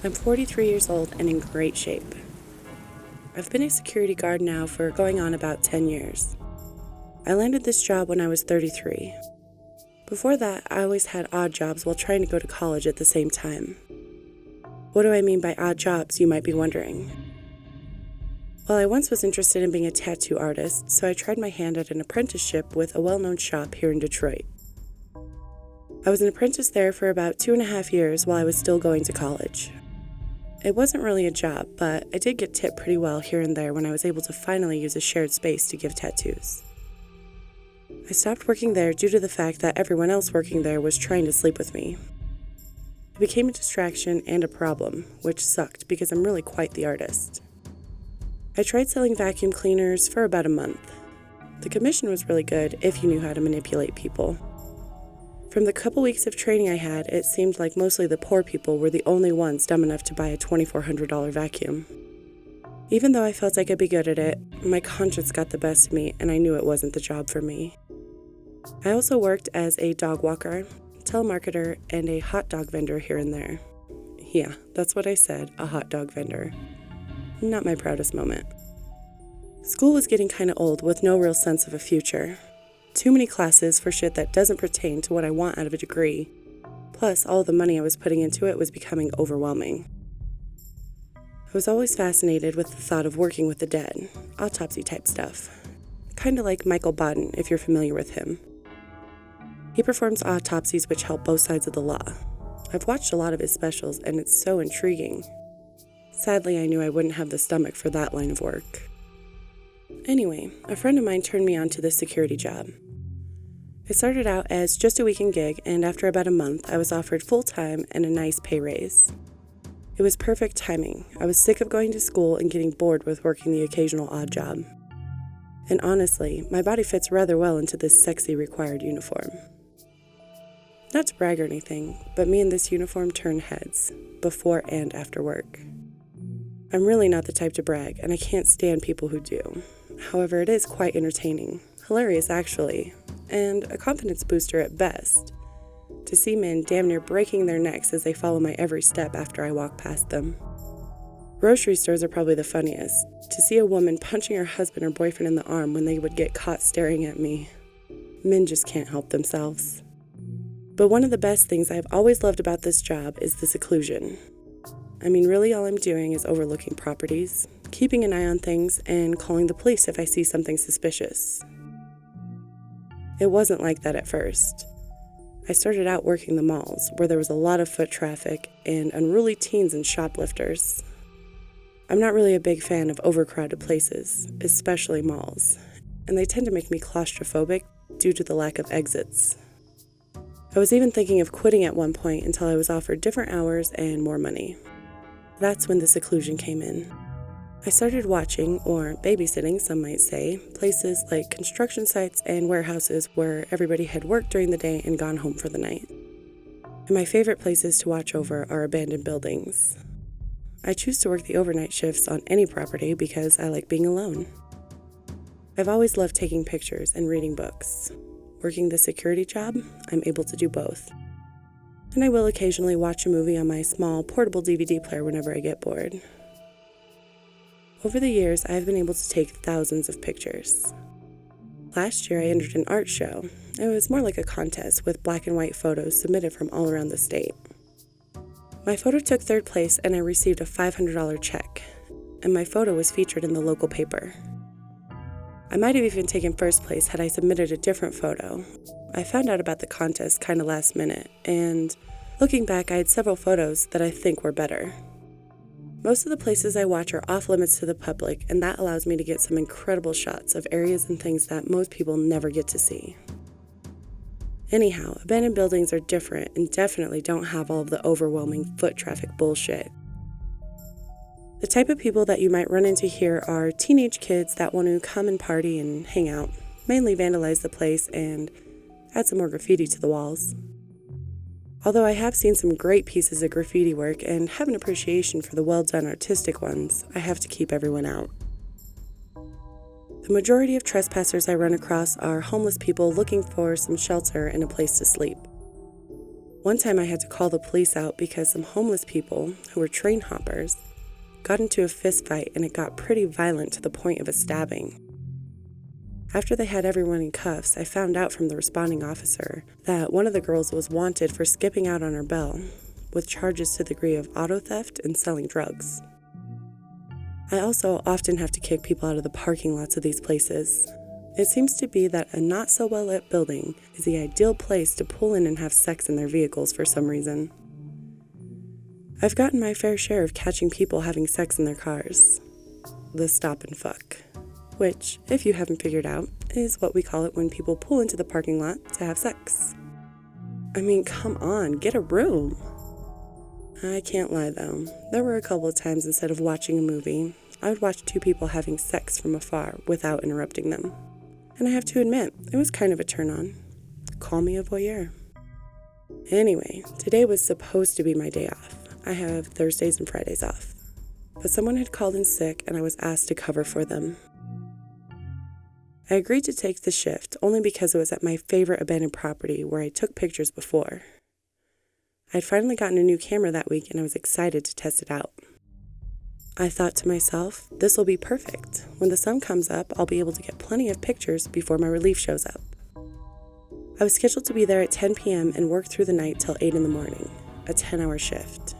I'm 43 years old and in great shape. I've been a security guard now for going on about 10 years. I landed this job when I was 33. Before that, I always had odd jobs while trying to go to college at the same time. What do I mean by odd jobs, you might be wondering? Well, I once was interested in being a tattoo artist, so I tried my hand at an apprenticeship with a well-known shop here in Detroit. I was an apprentice there for about 2.5 years while I was still going to college. It wasn't really a job, but I did get tipped pretty well here and there when I was able to finally use a shared space to give tattoos. I stopped working there due to the fact that everyone else working there was trying to sleep with me. It became a distraction and a problem, which sucked because I'm really quite the artist. I tried selling vacuum cleaners for about a month. The commission was really good if you knew how to manipulate people. From the couple weeks of training I had, it seemed like mostly the poor people were the only ones dumb enough to buy a $2,400 vacuum. Even though I felt I could be good at it, my conscience got the best of me and I knew it wasn't the job for me. I also worked as a dog walker, telemarketer, and a hot dog vendor here and there. Yeah, that's what I said, a hot dog vendor. Not my proudest moment. School was getting kinda old with no real sense of a future. Too many classes for shit that doesn't pertain to what I want out of a degree. Plus, all the money I was putting into it was becoming overwhelming. I was always fascinated with the thought of working with the dead, autopsy type stuff. Kinda like Michael Baden, if you're familiar with him. He performs autopsies which help both sides of the law. I've watched a lot of his specials and it's so intriguing. Sadly, I knew I wouldn't have the stomach for that line of work. Anyway, a friend of mine turned me on to this security job. It started out as just a weekend gig, and after about a month, I was offered full-time and a nice pay raise. It was perfect timing. I was sick of going to school and getting bored with working the occasional odd job. And honestly, my body fits rather well into this sexy required uniform. Not to brag or anything, but me and this uniform turn heads, before and after work. I'm really not the type to brag, and I can't stand people who do. However, it is quite entertaining, hilarious actually, and a confidence booster at best, to see men damn near breaking their necks as they follow my every step after I walk past them. Grocery stores are probably the funniest, to see a woman punching her husband or boyfriend in the arm when they would get caught staring at me. Men just can't help themselves. But one of the best things I've always loved about this job is the seclusion. I mean, really all I'm doing is overlooking properties, keeping an eye on things, and calling the police if I see something suspicious. It wasn't like that at first. I started out working the malls, where there was a lot of foot traffic and unruly teens and shoplifters. I'm not really a big fan of overcrowded places, especially malls, and they tend to make me claustrophobic due to the lack of exits. I was even thinking of quitting at one point until I was offered different hours and more money. That's when the seclusion came in. I started watching, or babysitting some might say, places like construction sites and warehouses where everybody had worked during the day and gone home for the night. And my favorite places to watch over are abandoned buildings. I choose to work the overnight shifts on any property because I like being alone. I've always loved taking pictures and reading books. Working the security job, I'm able to do both. And I will occasionally watch a movie on my small portable DVD player whenever I get bored. Over the years, I've been able to take thousands of pictures. Last year, I entered an art show. It was more like a contest with black and white photos submitted from all around the state. My photo took third place and I received a $500 check, and my photo was featured in the local paper. I might have even taken first place had I submitted a different photo. I found out about the contest kinda last minute, and looking back, I had several photos that I think were better. Most of the places I watch are off limits to the public, and that allows me to get some incredible shots of areas and things that most people never get to see. Anyhow, abandoned buildings are different and definitely don't have all of the overwhelming foot traffic bullshit. The type of people that you might run into here are teenage kids that want to come and party and hang out, mainly vandalize the place and add some more graffiti to the walls. Although I have seen some great pieces of graffiti work and have an appreciation for the well-done artistic ones, I have to keep everyone out. The majority of trespassers I run across are homeless people looking for some shelter and a place to sleep. One time I had to call the police out because some homeless people, who were train hoppers, got into a fist fight and it got pretty violent to the point of a stabbing. After they had everyone in cuffs, I found out from the responding officer that one of the girls was wanted for skipping out on her bell, with charges to the degree of auto theft and selling drugs. I also often have to kick people out of the parking lots of these places. It seems to be that a not-so-well-lit building is the ideal place to pull in and have sex in their vehicles for some reason. I've gotten my fair share of catching people having sex in their cars. The stop and fuck. Which, if you haven't figured out, is what we call it when people pull into the parking lot to have sex. I mean, come on, get a room. I can't lie though, there were a couple of times instead of watching a movie, I would watch two people having sex from afar without interrupting them. And I have to admit, it was kind of a turn on. Call me a voyeur. Anyway, today was supposed to be my day off. I have Thursdays and Fridays off. But someone had called in sick and I was asked to cover for them. I agreed to take the shift only because it was at my favorite abandoned property where I took pictures before. I'd finally gotten a new camera that week and I was excited to test it out. I thought to myself, this will be perfect. When the sun comes up, I'll be able to get plenty of pictures before my relief shows up. I was scheduled to be there at 10 p.m. and work through the night till 8 in the morning, a 10-hour shift.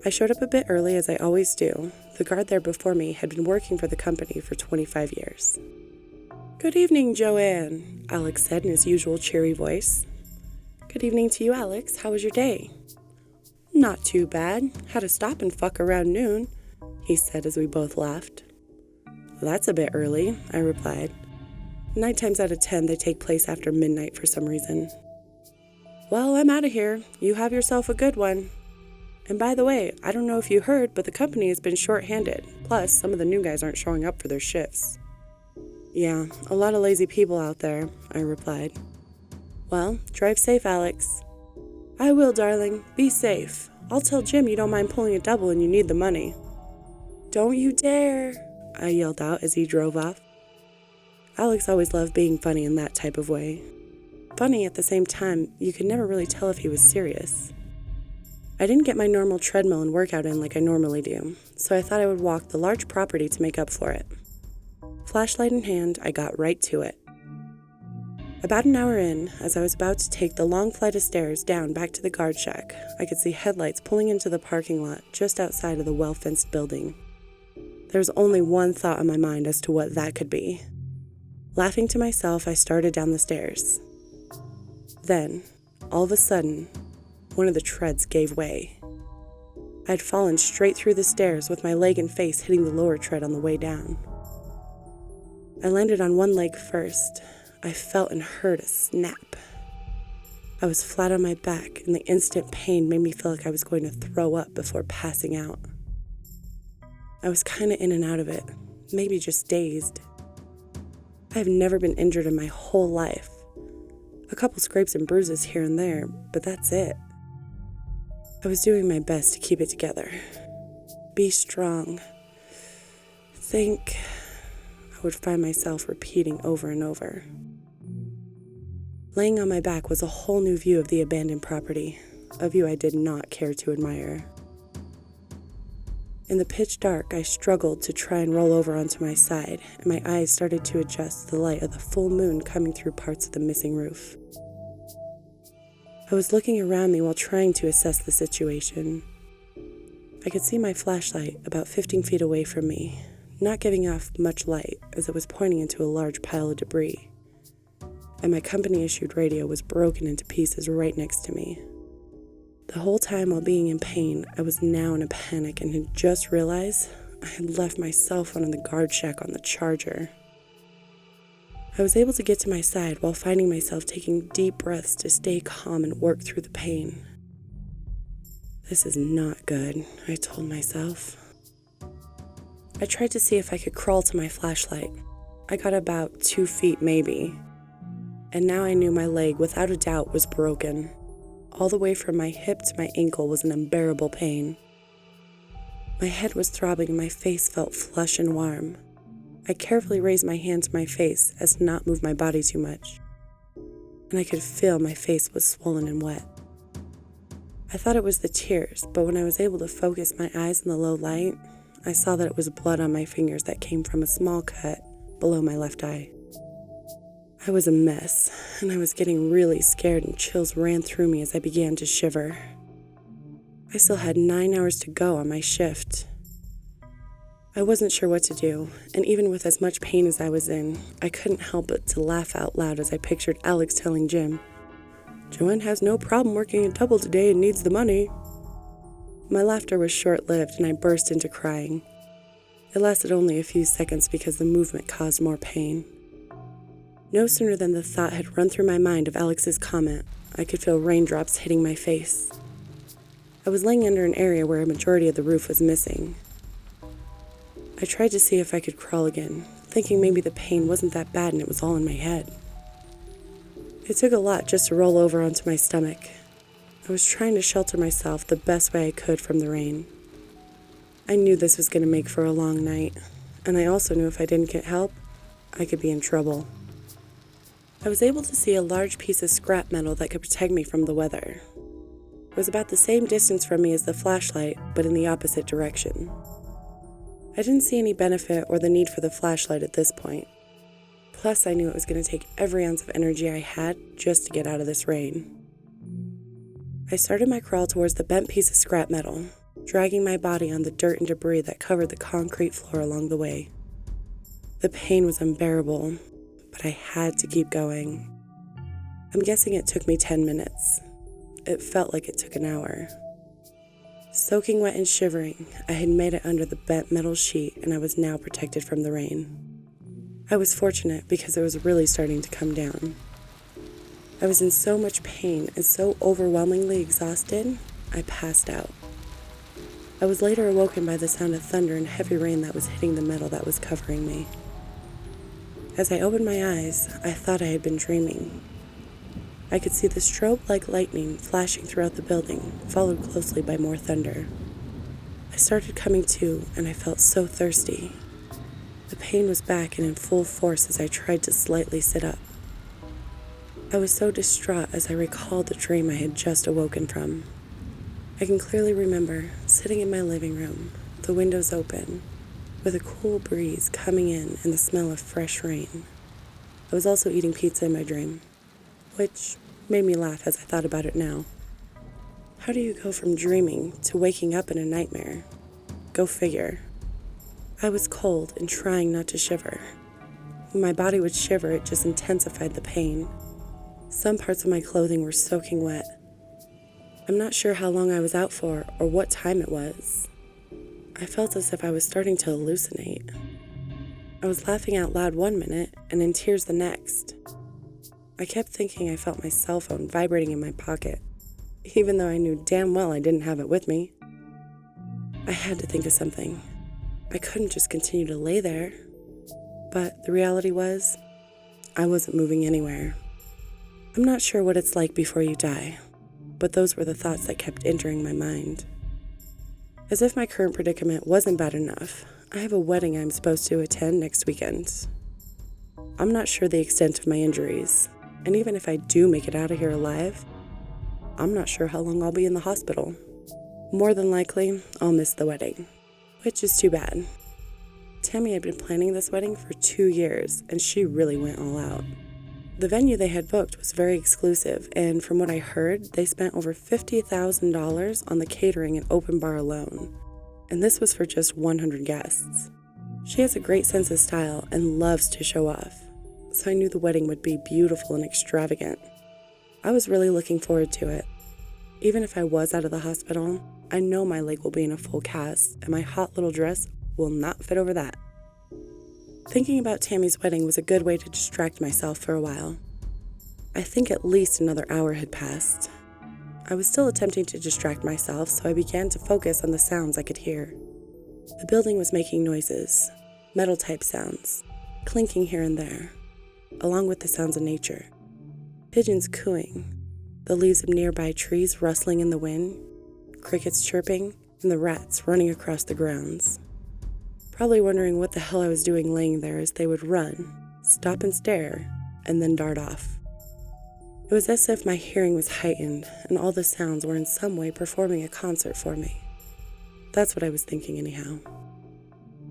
I showed up a bit early as I always do. The guard there before me had been working for the company for 25 years. "Good evening, Joanne," Alex said in his usual cheery voice. "Good evening to you, Alex. How was your day?" "Not too bad. Had a stop and fuck around noon," he said as we both laughed. "That's a bit early," I replied. 9 times out of 10, they take place after midnight for some reason. "Well, I'm out of here. You have yourself a good one. And by the way, I don't know if you heard, but the company has been short-handed. Plus, some of the new guys aren't showing up for their shifts." "Yeah, a lot of lazy people out there," I replied. "Well, drive safe, Alex." "I will, darling. Be safe. I'll tell Jim you don't mind pulling a double and you need the money." "Don't you dare," I yelled out as he drove off. Alex always loved being funny in that type of way. Funny at the same time, you could never really tell if he was serious. I didn't get my normal treadmill and workout in like I normally do, so I thought I would walk the large property to make up for it. Flashlight in hand, I got right to it. About an hour in, as I was about to take the long flight of stairs down back to the guard shack, I could see headlights pulling into the parking lot just outside of the well-fenced building. There was only one thought on my mind as to what that could be. Laughing to myself, I started down the stairs. Then, all of a sudden, one of the treads gave way. I'd fallen straight through the stairs with my leg and face hitting the lower tread on the way down. I landed on one leg first. I felt and heard a snap. I was flat on my back, and the instant pain made me feel like I was going to throw up before passing out. I was kinda in and out of it, maybe just dazed. I have never been injured in my whole life. A couple scrapes and bruises here and there, but that's it. I was doing my best to keep it together. Be strong. Think. I would find myself repeating over and over. Laying on my back was a whole new view of the abandoned property, a view I did not care to admire. In the pitch dark, I struggled to try and roll over onto my side, and my eyes started to adjust to the light of the full moon coming through parts of the missing roof. I was looking around me while trying to assess the situation. I could see my flashlight about 15 feet away from me, not giving off much light as it was pointing into a large pile of debris. And my company-issued radio was broken into pieces right next to me. The whole time while being in pain, I was now in a panic and had just realized I had left my cell phone in the guard shack on the charger. I was able to get to my side while finding myself taking deep breaths to stay calm and work through the pain. This is not good, I told myself. I tried to see if I could crawl to my flashlight. I got about 2 feet maybe. And now I knew my leg, without a doubt, was broken. All the way from my hip to my ankle was an unbearable pain. My head was throbbing and my face felt flush and warm. I carefully raised my hand to my face as to not move my body too much. And I could feel my face was swollen and wet. I thought it was the tears, but when I was able to focus my eyes in the low light, I saw that it was blood on my fingers that came from a small cut below my left eye. I was a mess, and I was getting really scared, and chills ran through me as I began to shiver. I still had 9 hours to go on my shift. I wasn't sure what to do, and even with as much pain as I was in, I couldn't help but to laugh out loud as I pictured Alex telling Jim, "Joanne has no problem working a double today and needs the money." My laughter was short-lived, and I burst into crying. It lasted only a few seconds because the movement caused more pain. No sooner than the thought had run through my mind of Alex's comment, I could feel raindrops hitting my face. I was laying under an area where a majority of the roof was missing. I tried to see if I could crawl again, thinking maybe the pain wasn't that bad and it was all in my head. It took a lot just to roll over onto my stomach. I was trying to shelter myself the best way I could from the rain. I knew this was going to make for a long night, and I also knew if I didn't get help, I could be in trouble. I was able to see a large piece of scrap metal that could protect me from the weather. It was about the same distance from me as the flashlight, but in the opposite direction. I didn't see any benefit or the need for the flashlight at this point. Plus, I knew it was going to take every ounce of energy I had just to get out of this rain. I started my crawl towards the bent piece of scrap metal, dragging my body on the dirt and debris that covered the concrete floor along the way. The pain was unbearable, but I had to keep going. I'm guessing it took me 10 minutes. It felt like it took an hour. Soaking wet and shivering, I had made it under the bent metal sheet and I was now protected from the rain. I was fortunate because it was really starting to come down. I was in so much pain and so overwhelmingly exhausted, I passed out. I was later awoken by the sound of thunder and heavy rain that was hitting the metal that was covering me. As I opened my eyes, I thought I had been dreaming. I could see the strobe-like lightning flashing throughout the building, followed closely by more thunder. I started coming to, and I felt so thirsty. The pain was back and in full force as I tried to slightly sit up. I was so distraught as I recalled the dream I had just awoken from. I can clearly remember sitting in my living room, the windows open, with a cool breeze coming in and the smell of fresh rain. I was also eating pizza in my dream, which made me laugh as I thought about it now. How do you go from dreaming to waking up in a nightmare? Go figure. I was cold and trying not to shiver. When my body would shiver, it just intensified the pain. Some parts of my clothing were soaking wet. I'm not sure how long I was out for or what time it was. I felt as if I was starting to hallucinate. I was laughing out loud one minute and in tears the next. I kept thinking I felt my cell phone vibrating in my pocket, even though I knew damn well I didn't have it with me. I had to think of something. I couldn't just continue to lay there. But the reality was, I wasn't moving anywhere. I'm not sure what it's like before you die, but those were the thoughts that kept entering my mind. As if my current predicament wasn't bad enough, I have a wedding I'm supposed to attend next weekend. I'm not sure the extent of my injuries, and even if I do make it out of here alive, I'm not sure how long I'll be in the hospital. More than likely, I'll miss the wedding, which is too bad. Tammy had been planning this wedding for 2 years, and she really went all out. The venue they had booked was very exclusive, and from what I heard, they spent over $50,000 on the catering and open bar alone, and this was for just 100 guests. She has a great sense of style and loves to show off, so I knew the wedding would be beautiful and extravagant. I was really looking forward to it. Even if I was out of the hospital, I know my leg will be in a full cast, and my hot little dress will not fit over that. Thinking about Tammy's wedding was a good way to distract myself for a while. I think at least another hour had passed. I was still attempting to distract myself, so I began to focus on the sounds I could hear. The building was making noises, metal-type sounds, clinking here and there, along with the sounds of nature. Pigeons cooing, the leaves of nearby trees rustling in the wind, crickets chirping, and the rats running across the grounds. Probably wondering what the hell I was doing laying there as they would run, stop and stare, and then dart off. It It was as if my hearing was heightened and all the sounds were in some way performing a concert for me. That's what I was thinking anyhow.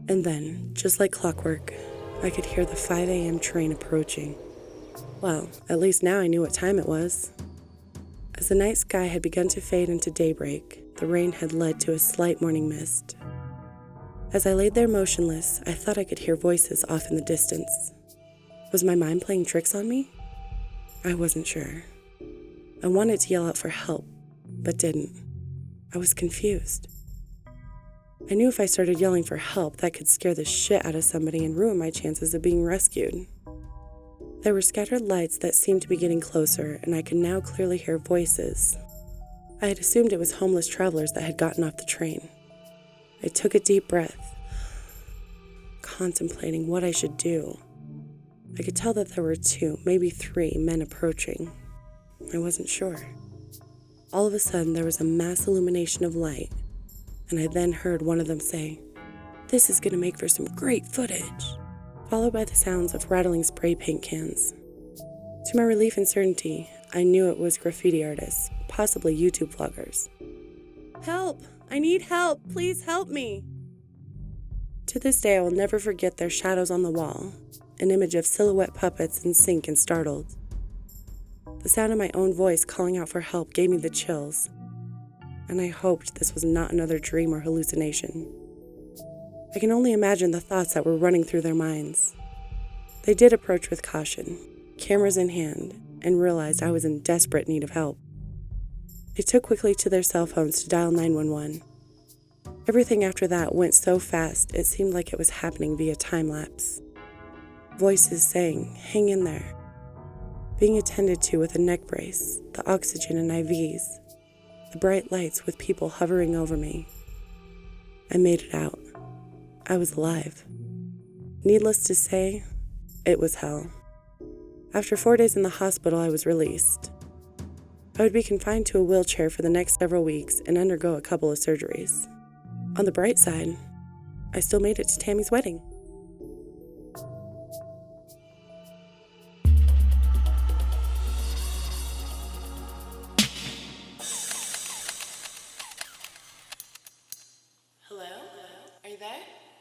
And then, just like clockwork, I could hear the 5 a.m. train approaching. Well, at least now I knew what time it was. As the night sky had begun to fade into daybreak, the rain had led to a slight morning mist. As I laid there motionless, I thought I could hear voices off in the distance. Was my mind playing tricks on me? I wasn't sure. I wanted to yell out for help, but didn't. I was confused. I knew if I started yelling for help, that could scare the shit out of somebody and ruin my chances of being rescued. There were scattered lights that seemed to be getting closer, and I could now clearly hear voices. I had assumed it was homeless travelers that had gotten off the train. I took a deep breath, contemplating what I should do. I could tell that there were 2, maybe 3 men approaching. I wasn't sure. All of a sudden, there was a mass illumination of light, and I then heard one of them say, "This is going to make for some great footage," followed by the sounds of rattling spray paint cans. To my relief and certainty, I knew it was graffiti artists, possibly YouTube vloggers. "Help! I need help! Please help me!" To this day, I will never forget their shadows on the wall, an image of silhouette puppets in sync and startled. The sound of my own voice calling out for help gave me the chills, and I hoped this was not another dream or hallucination. I can only imagine the thoughts that were running through their minds. They did approach with caution, cameras in hand, and realized I was in desperate need of help. They took quickly to their cell phones to dial 911. Everything after that went so fast it seemed like it was happening via time-lapse. Voices saying, "Hang in there." Being attended to with a neck brace, the oxygen and IVs, the bright lights with people hovering over me. I made it out. I was alive. Needless to say, it was hell. After 4 days in the hospital, I was released. I would be confined to a wheelchair for the next several weeks and undergo a couple of surgeries. On the bright side, I still made it to Tammy's wedding.